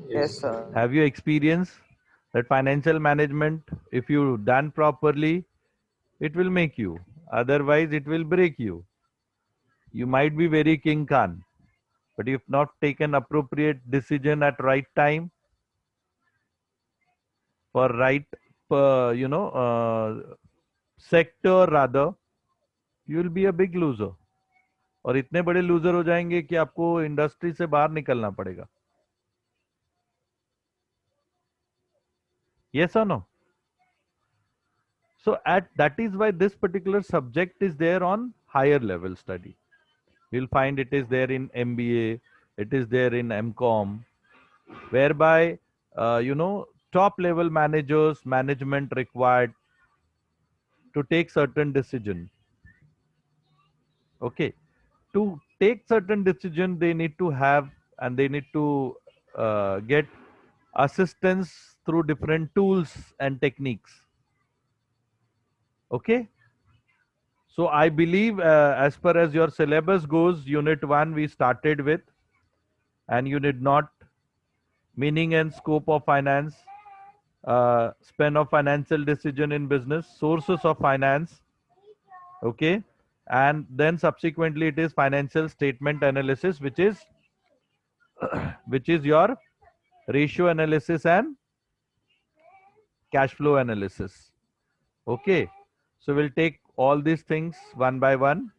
Yes, sir. Have you experienced that financial management, if you done properly, it will make you. Otherwise, it will break you. You might be very King Khan, but if not taken appropriate decision at right time for right, sector rather, you will be a big loser. और इतने बड़े loser हो जाएंगे कि आपको industry से बाहर निकलना पड़ेगा. Yes or no? So at that is why this particular subject is there on higher level study. You'll find it is there in MBA, it is there in MCOM, whereby top level managers, management required to take certain decision. Okay, to take certain decision, they need to have and they need to get assistance through different tools and techniques. Okay. So I believe, as far as your syllabus goes, Unit 1 we started with, and Unit not meaning and scope of finance, span of financial decision in business, sources of finance, okay, and then subsequently it is financial statement analysis, which is your ratio analysis and cash flow analysis. Okay, so we'll take all these things one by one.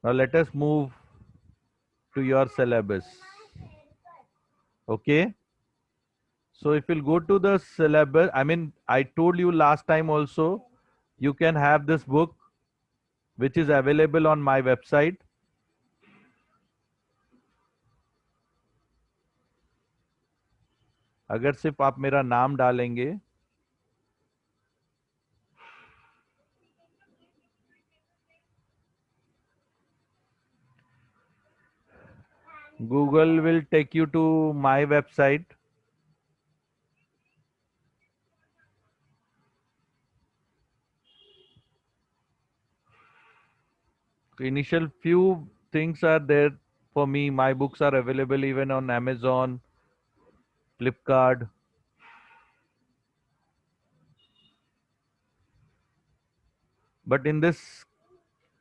Now let us move to your syllabus. Okay. So if you'll go to the syllabus, I mean, I told you last time also, you can have this book, which is available on my website. अगर सिर्फ आप मेरा नाम डालेंगे, Google will take you to my website. Initial few things are there for me. My books are available even on Amazon, Flipkart. But in this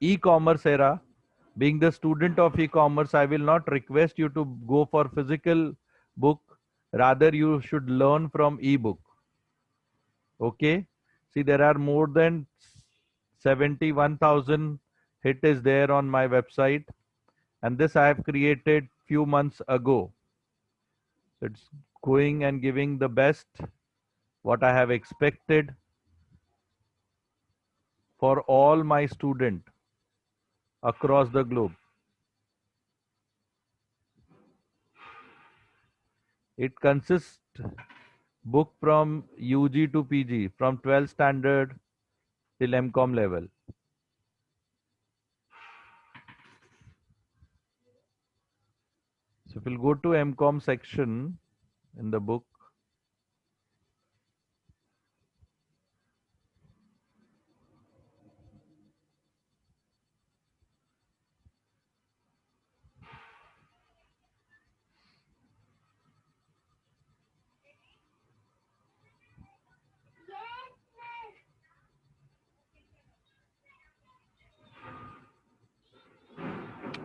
e-commerce era, being the student of e-commerce, I will not request you to go for physical book. Rather, you should learn from e-book. Okay. See, there are more than 71,000 hit is there on my website, and this I have created few months ago. So it's going and giving the best what I have expected for all my student across the globe. It consists book from UG to PG, from 12th standard till MCOM level. So if we'll go to MCOM section in the book,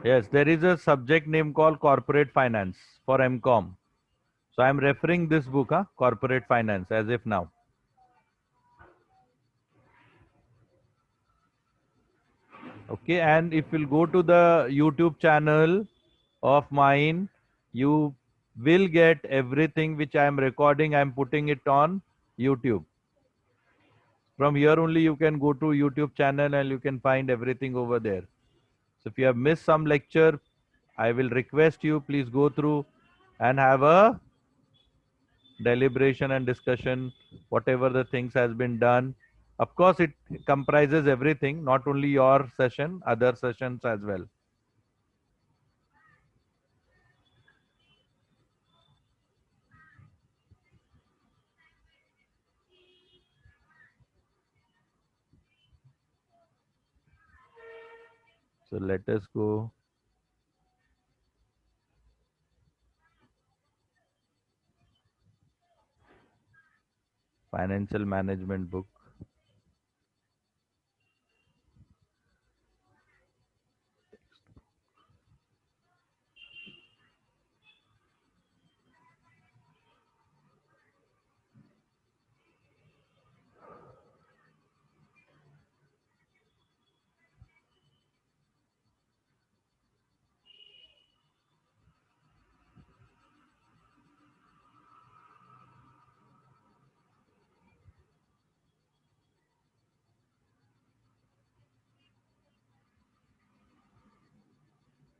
yes, there is a subject name called corporate finance for MCOM. So I'm referring this book, corporate finance, as if now. Okay, and if you'll go to the YouTube channel of mine, you will get everything which I am recording. I am putting it on YouTube. From here only you can go to YouTube channel and you can find everything over there. So if you have missed some lecture, I will request you please go through and have a deliberation and discussion, whatever the things has been done. Of course, it comprises everything, not only your session, other sessions as well. So let us go. Financial management book.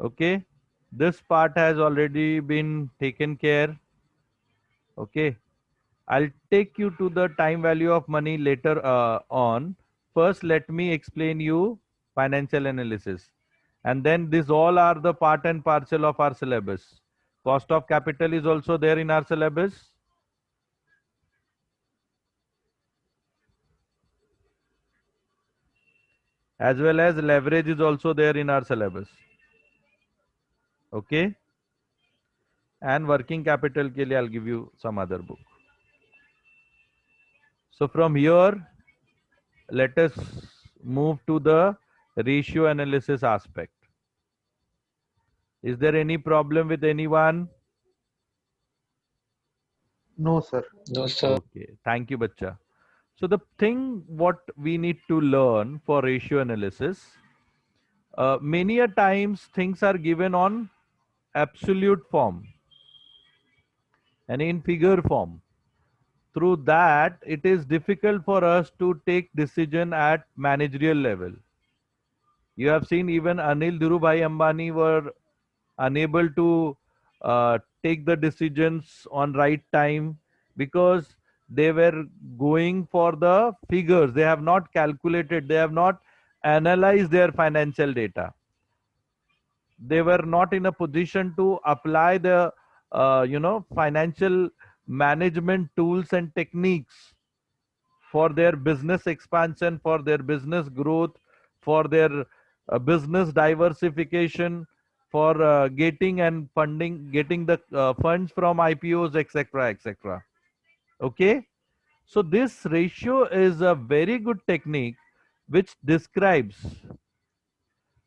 Okay, this part has already been taken care. Okay, I'll take you to the time value of money later on. First, let me explain you financial analysis. And then these all are the part and parcel of our syllabus. Cost of capital is also there in our syllabus, as well as leverage is also there in our syllabus. Okay, and working capital ke liye I'll give you some other book. So from here, let us move to the ratio analysis aspect. Is there any problem with anyone? No, sir. No, sir. Okay, thank you, Bacha. So the thing what we need to learn for ratio analysis, many a times things are given on absolute form and in figure form. Through that, it is difficult for us to take decision at managerial level. You have seen even Anil Dhirubhai Ambani were unable to take the decisions on right time because they were going for the figures. They have not calculated, they have not analyzed their financial data. They were not in a position to apply the financial management tools and techniques for their business expansion, for their business growth, for their business diversification, for getting and funding, getting the funds from IPOs, etc., etc. Okay, so this ratio is a very good technique which describes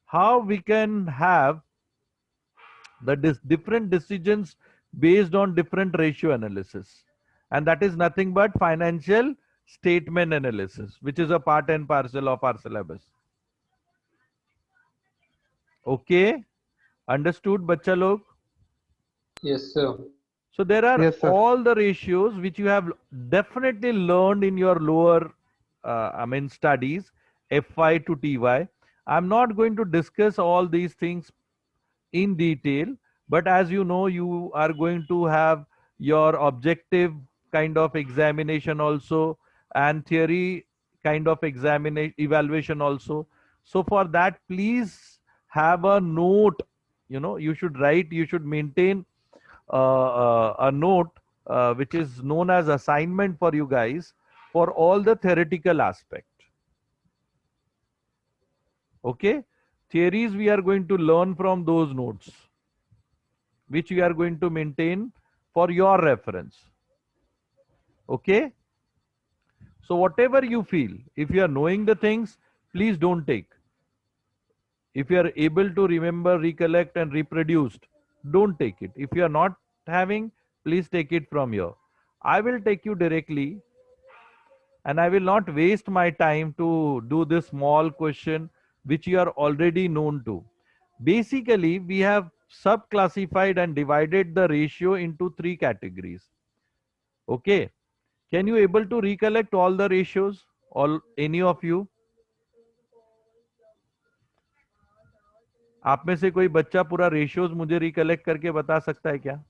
how we can have the different decisions based on different ratio analysis, and that is nothing but financial statement analysis, which is a part and parcel of our syllabus. Okay, understood, bacha log? Yes, sir. So there are Yes, sir. all the ratios which you have definitely learned in your lower studies, FY to TY. I'm not going to discuss all these things in detail, but as you know, you are going to have your objective kind of examination also, and theory kind of examination evaluation also. So for that, please have a note. You should write, you should maintain a note which is known as assignment for you guys for all the theoretical aspect. Okay, theories we are going to learn from those notes, which we are going to maintain for your reference. Okay, so whatever you feel, if you are knowing the things, please don't take. If you are able to remember, recollect and reproduce, don't take it. If you are not having, please take it from here. I will take you directly, and I will not waste my time to do this small question which you are already known to. Basically, we have sub-classified and divided the ratio into three categories. Okay. Can you able to recollect all the ratios? All any of you? आप में से कोई बच्चा पूरा ratios मुझे recollect करके बता सकता है क्या?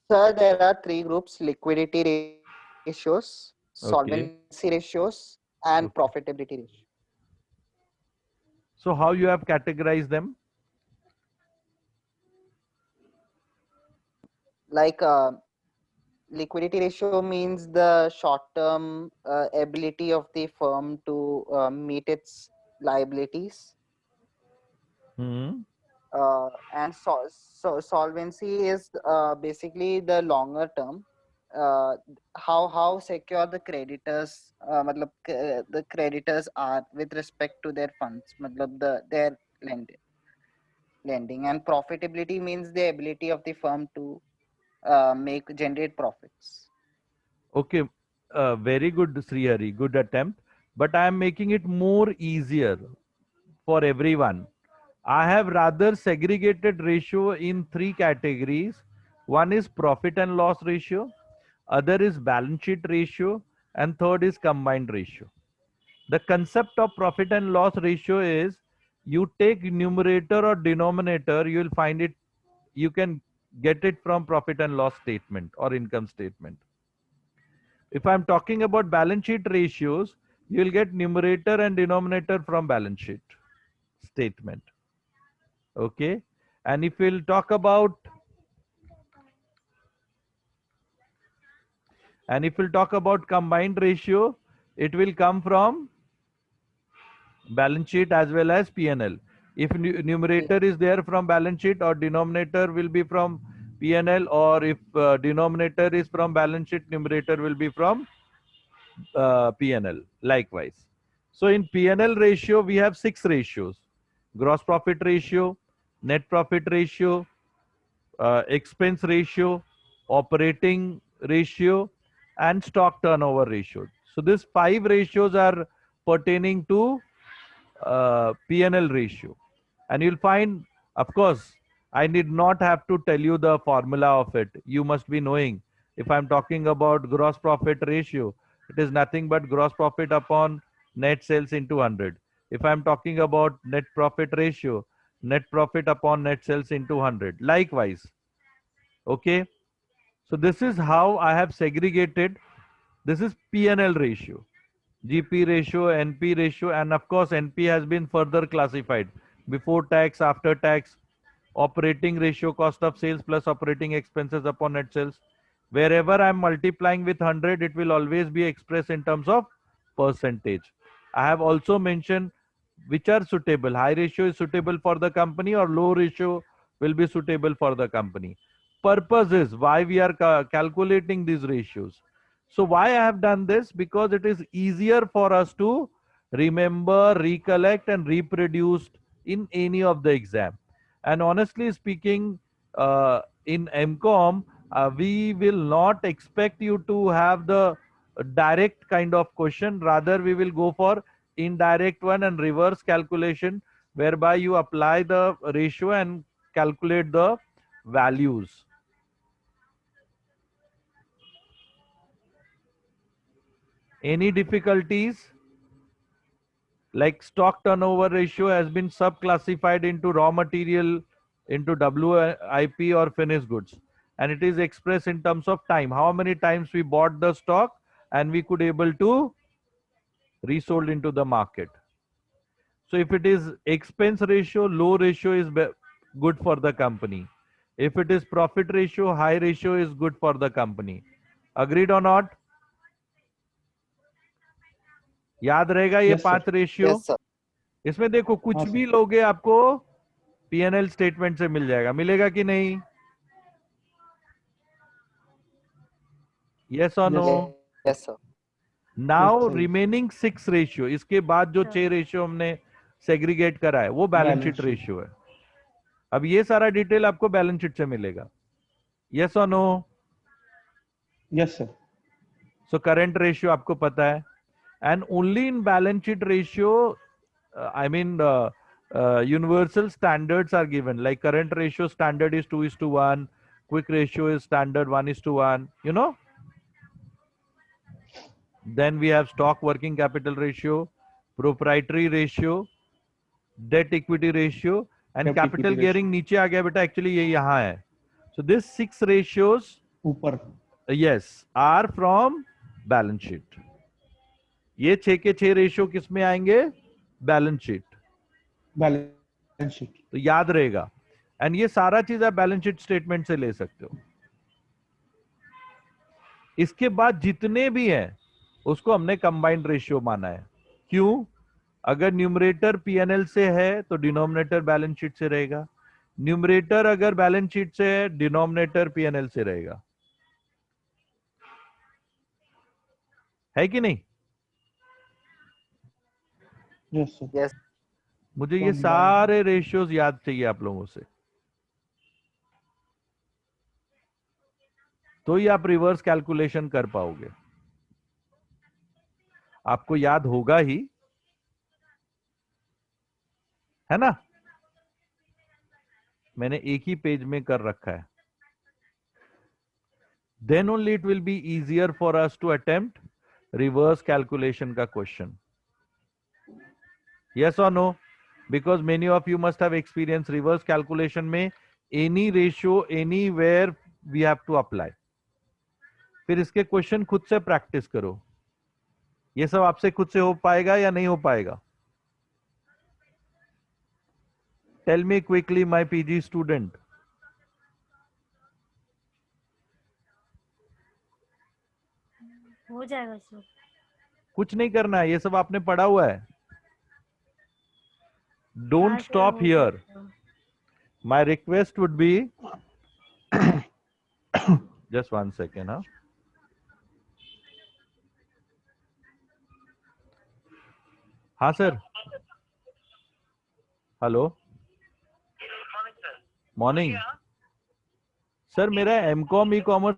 Sir, there are three groups: liquidity ratios, solvency Okay. ratios, and Okay. profitability ratio. So how you have categorized them? Like liquidity ratio means the short-term ability of the firm to meet its liabilities, Hmm. and solvency is basically the longer term. uh, how secure the creditors मतलब the creditors are with respect to their funds मतलब their lending, and profitability means the ability of the firm to generate profits. Okay, very good, Srihari, good attempt. But I am making it more easier for everyone. I have rather segregated ratio in three categories. One is profit and loss ratio, other is balance sheet ratio, and third is combined ratio. The concept of profit and loss ratio is you take numerator or denominator, you will find it, you can get it from profit and loss statement or income statement. If I'm talking about balance sheet ratios, you will get numerator and denominator from balance sheet statement. Okay. And if we'll talk about combined ratio, it will come from balance sheet as well as P&L. If numerator is there from balance sheet, or denominator will be from P&L, or if denominator is from balance sheet, numerator will be from P&L likewise. So in P&L ratio, we have 6 ratios: gross profit ratio, net profit ratio, expense ratio, operating ratio, and stock turnover ratio. So these 5 ratios are pertaining to P&L ratio. And you'll find, of course, I need not have to tell you the formula of it. You must be knowing. If I'm talking about gross profit ratio, it is nothing but gross profit upon net sales into 100. If I'm talking about net profit ratio, net profit upon net sales into 100. Likewise. Okay. So this is how I have segregated. This is P&L ratio. GP ratio, NP ratio, and of course NP has been further classified: before tax, after tax, operating ratio, cost of sales plus operating expenses upon net sales. Wherever I'm multiplying with 100, it will always be expressed in terms of percentage. I have also mentioned which are suitable. High ratio is suitable for the company, or low ratio will be suitable for the company. Purpose is why we are calculating these ratios. So why I have done this? Because it is easier for us to remember, recollect, and reproduce in any of the exam. And honestly speaking, in MCOM, we will not expect you to have the direct kind of question. Rather, we will go for indirect one and reverse calculation, whereby you apply the ratio and calculate the values. Any difficulties? Like stock turnover ratio has been subclassified into raw material, into WIP or finished goods, and it is expressed in terms of time. How many times we bought the stock and we could able to resold into the market. So if it is expense ratio, low ratio is good for the company. If it is profit ratio, high ratio is good for the company. Agreed or not? याद रहेगा ये Yes, sir. 5 ratio. Yes, sir. इसमें देखो कुछ हाँ, भी sir. लोगे आपको P&L स्टेटमेंट से मिल जाएगा. मिलेगा कि नहीं? Yes or Yes, no? sir. Yes, sir. Now Yes, sir. remaining 6 ratio, इसके बाद जो 6 रेशियो हमने सेग्रीगेट करा है वो balance Balance sheet sheet. Ratio है. अब ये सारा डिटेल आपको बैलेंस शीट से मिलेगा. Yes or no? Yes, sir. So current ratio आपको पता है. And only in balance sheet ratio, universal standards are given. Like current ratio standard is 2:1, quick ratio is standard 1:1. You know. Then we have stock working capital ratio, proprietary ratio, debt equity ratio, and Debt capital equity gearing नीचे आ गया बेटा. Actually ये यहाँ है. So these 6 ratios, ऊपर yes, are from balance sheet. ये 6 के 6 ratio किस में आएंगे? Balance sheet. Balance sheet. तो याद रहेगा. एंड ये सारा चीज आप बैलेंस शीट स्टेटमेंट से ले सकते हो. इसके बाद जितने भी हैं उसको हमने कंबाइंड रेशियो माना है. क्यों? अगर न्यूमरेटर पीएनएल से है तो डिनोमिनेटर बैलेंस शीट से रहेगा. न्यूमरेटर अगर बैलेंस शीट से है, डिनोमिनेटर पीएनएल से रहेगा. है कि नहीं? Yes, sir. Yes. मुझे ये Combined. सारे रेशियोज याद चाहिए आप लोगों से, तो ही आप रिवर्स कैलकुलेशन कर पाओगे। आपको याद होगा ही, है ना? मैंने एक ही पेज में कर रखा है। Then only it will be easier for us to attempt reverse calculation का question. Yes or no? Because many of you must have experienced reverse calculation में any ratio anywhere we have to apply. फिर इसके question खुद से practice करो। ये सब आपसे खुद से हो पाएगा या नहीं हो पाएगा? Tell me quickly, my PG student. हो जाएगा सर। कुछ नहीं करना है, ये सब आपने पढ़ा हुआ है। Don't हाँ सर, stop हो here. जाएगा। My request would be just 1 second, huh? हाँ सर, हेलो, मॉर्निंग सर। मेरा M Com e commerce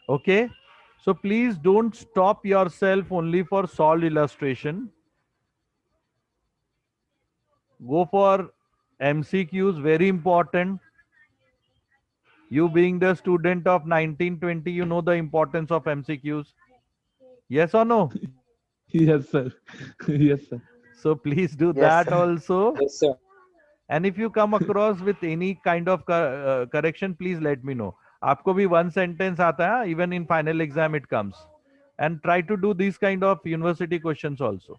Okay, so please don't stop yourself only for solved illustration. Go for MCQs, very important. You being the student of 1920, you know the importance of MCQs. Yes or no? Yes, sir. Yes, sir. So please do Yes, that sir. also. Yes, sir. And if you come across with any kind of correction, please let me know. आपको भी one sentence आता है, even in final exam it comes. And try to do these kind of university questions also.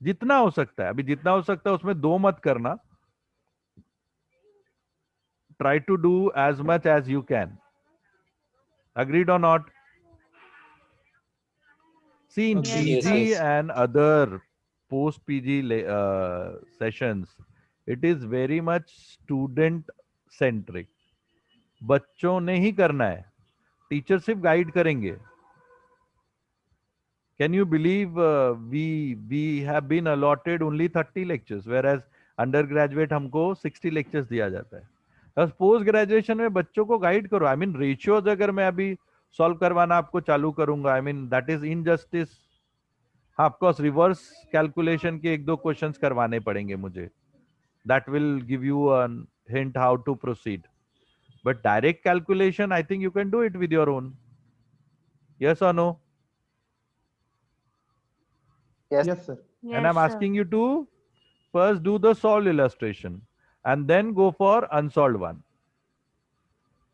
जितना हो सकता है, अभी जितना हो सकता है उसमें दो मत करना. Try to do as much as you can. Agreed or not? See, in Yes, Yes, PG yes. and other post PG sessions, it is very much student centric. बच्चों ने ही करना है, टीचर सिर्फ गाइड करेंगे. Can you believe we have been allotted only 30 lectures, whereas undergraduate हमको 60 lectures दिया जाता है. बस पोस्ट ग्रेजुएशन में बच्चों को गाइड करो. आई मीन रेशियोज अगर मैं अभी सॉल्व करवाना आपको चालू करूंगा, I mean that is injustice. हाँ, ऑफकोर्स रिवर्स कैलकुलेशन के एक दो क्वेश्चंस करवाने पड़ेंगे मुझे. That will give you a hint how to proceed. But direct calculation I think you can do it with your own. Yes और no? Yes. Yes, sir. And I'm sir. asking you to first do the solved illustration and then go for unsolved one.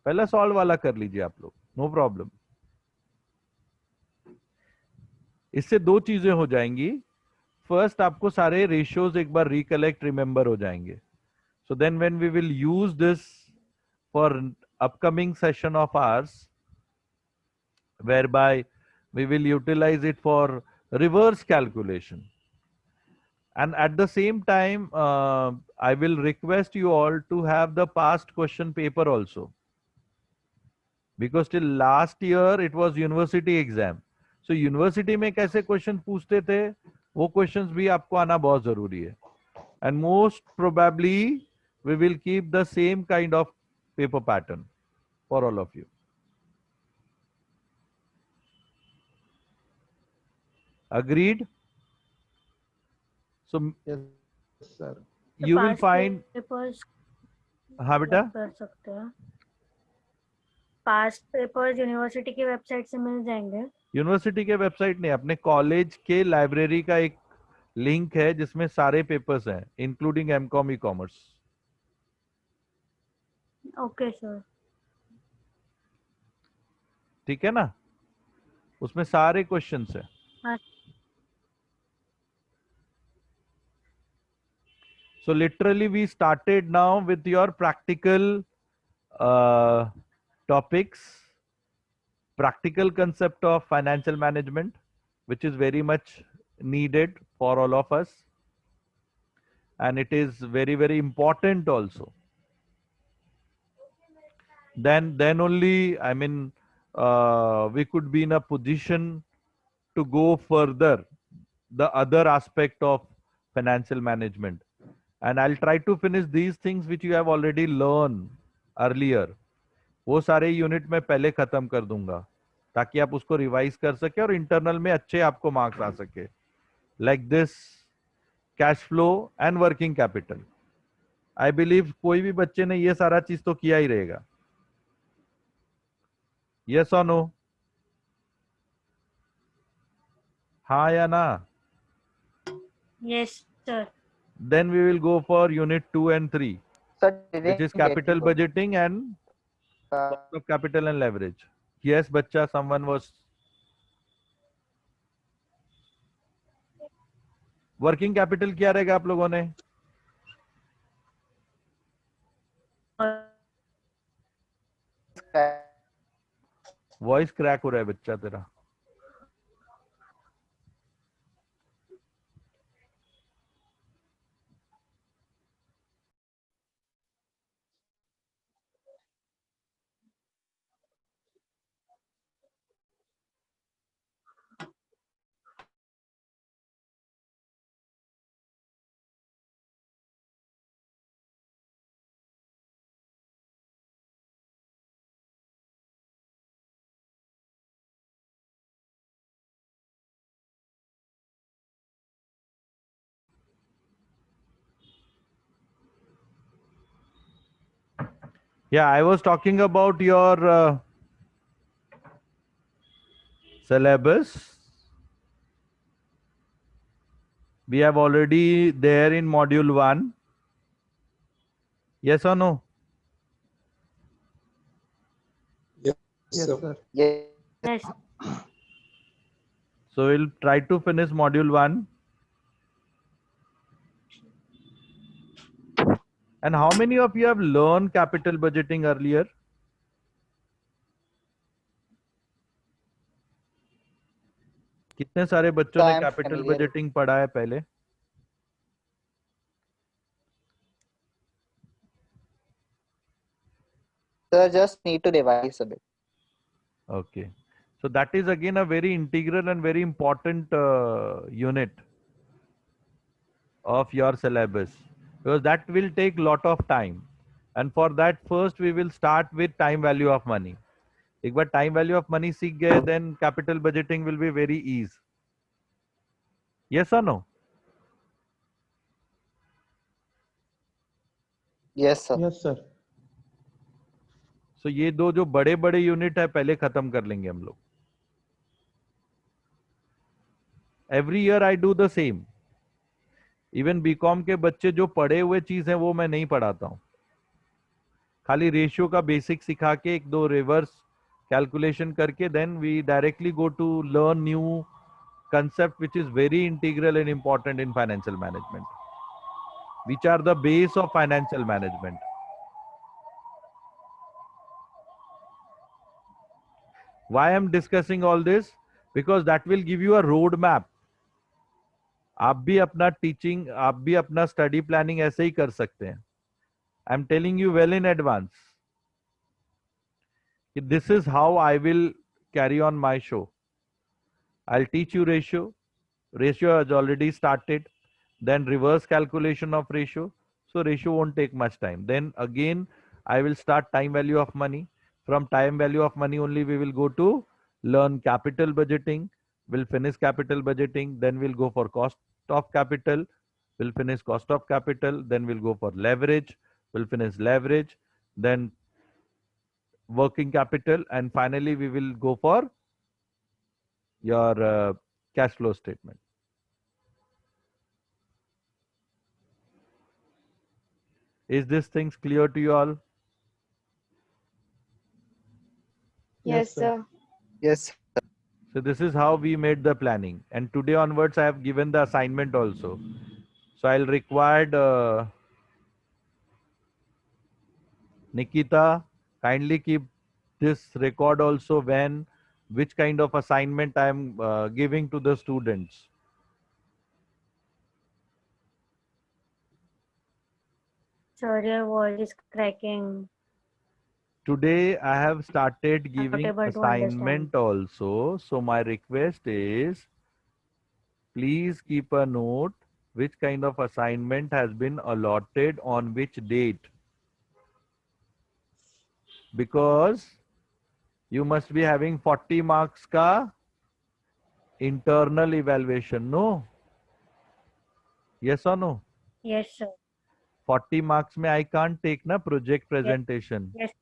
पहला solve वाला कर लीजिए आप लोग, no problem. इससे दो चीजें हो जाएंगी. फर्स्ट, आपको सारे रेशियोज एक बार रिकलेक्ट रिमेंबर हो जाएंगे. So then when we will use this for upcoming session of hours, whereby we will utilize it for reverse calculation. And at the same time, I will request you all to have the past question paper also. because till last year it was university exam. So university में कैसे question पूछते थे, वो questions भी आपको आना बहुत जरूरी है. And most probably we will keep the same kind of paper pattern for all of you. Agreed? So Yes, sir. you will find, papers हाँ बेटा, कर सकते हैं. पास्ट पेपर्स यूनिवर्सिटी की वेबसाइट से मिल जाएंगे. यूनिवर्सिटी के वेबसाइट नहीं, अपने कॉलेज के लाइब्रेरी का एक लिंक है जिसमें सारे पेपर्स हैं, including M Com e commerce. Okay sir. ठीक है ना, उसमें सारे क्वेश्चंस हैं. हाँ. So literally we started now with your practical topics, practical concept of financial management, which is very much needed for all of us. And it is very, very important also. Then only, I mean, we could be in a position to go further, the other aspect of financial management. And I'll try to finish these things which you have already learned earlier. वो सारे unit में पहले खत्म कर दूंगा ताकि आप उसको रिवाइज कर सके और इंटरनल में अच्छे आपको मार्क्स आ सके. Like this cash flow and working capital. I believe कोई भी बच्चे ने ये सारा चीज तो किया ही रहेगा. यस और नो? हाँ या ना? Yes sir. Then we will go for unit 2 and 3, Sir, which is capital budgeting and cost of capital and leverage. Yes, bacha, someone was. Working capital क्या रहेगा आप लोगों ने? वॉइस क्रैक हो रहा है बच्चा तेरा. Yeah, I was talking about your syllabus. We have already there in module 1. Yes or no? Yes, Yes, sir. sir. Yes. Yes. So we'll try to finish module 1. And how many of you have learned capital budgeting earlier? कितने सारे बच्चों So ने I am capital familiar. Budgeting पढ़ा है पहले? Sir, just need to revise a bit. Okay. So that is again a very integral and very important unit of your syllabus, because that will take lot of time. And for that, first we will start with time value of money. एक बार time value of money सीख गए, then capital budgeting will be very easy. Yes or no? Yes, sir. Yes, sir. So ये दो जो बड़े बड़े unit है पहले खत्म कर लेंगे हम लोग. Every year I do the same. Even B Com के बच्चे जो पढ़े हुए चीज है वो मैं नहीं पढ़ाता हूँ. खाली रेशियो का बेसिक सिखा के एक दो रिवर्स कैलकुलेशन करके then we directly go to learn new concept which is very integral and important in financial management, which are the base of financial management. Why I'm discussing all this? Because that will give you a road map. आप भी अपना teaching, आप भी अपना study planning ऐसे ही कर सकते हैं. I am telling you well in advance. this is how I will carry on my show. I'll teach you ratio. Ratio has already started. Then reverse calculation of ratio. So ratio won't take much time. Then again, I will start time value of money. From time value of money only, we will go to learn capital budgeting. We'll finish capital budgeting. Then we'll go for cost of capital. We'll finish cost of capital. Then we'll go for leverage. We'll finish leverage. Then working capital. And finally, we will go for your cash flow statement. Is this things clear to you all? Yes, sir. Yes. So this is how we made the planning. And today onwards, I have given the assignment also. So I'll require Nikita, kindly keep this record also when, which kind of assignment I am giving to the students. Sir, your voice is cracking. Today I have started giving able to assignment also. So my request is, please keep a note which kind of assignment has been allotted on which date. Because you must be having 40 marks ka internal evaluation, no? Yes or no? Yes, sir. 40 marks mein I can't take na project presentation. Yes, sir.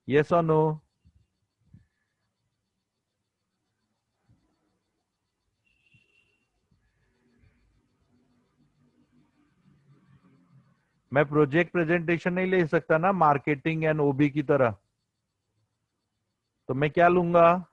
Yes or no? मैं project presentation नहीं ले सकता ना marketing and ओबी की तरह. तो मैं क्या लूंगा?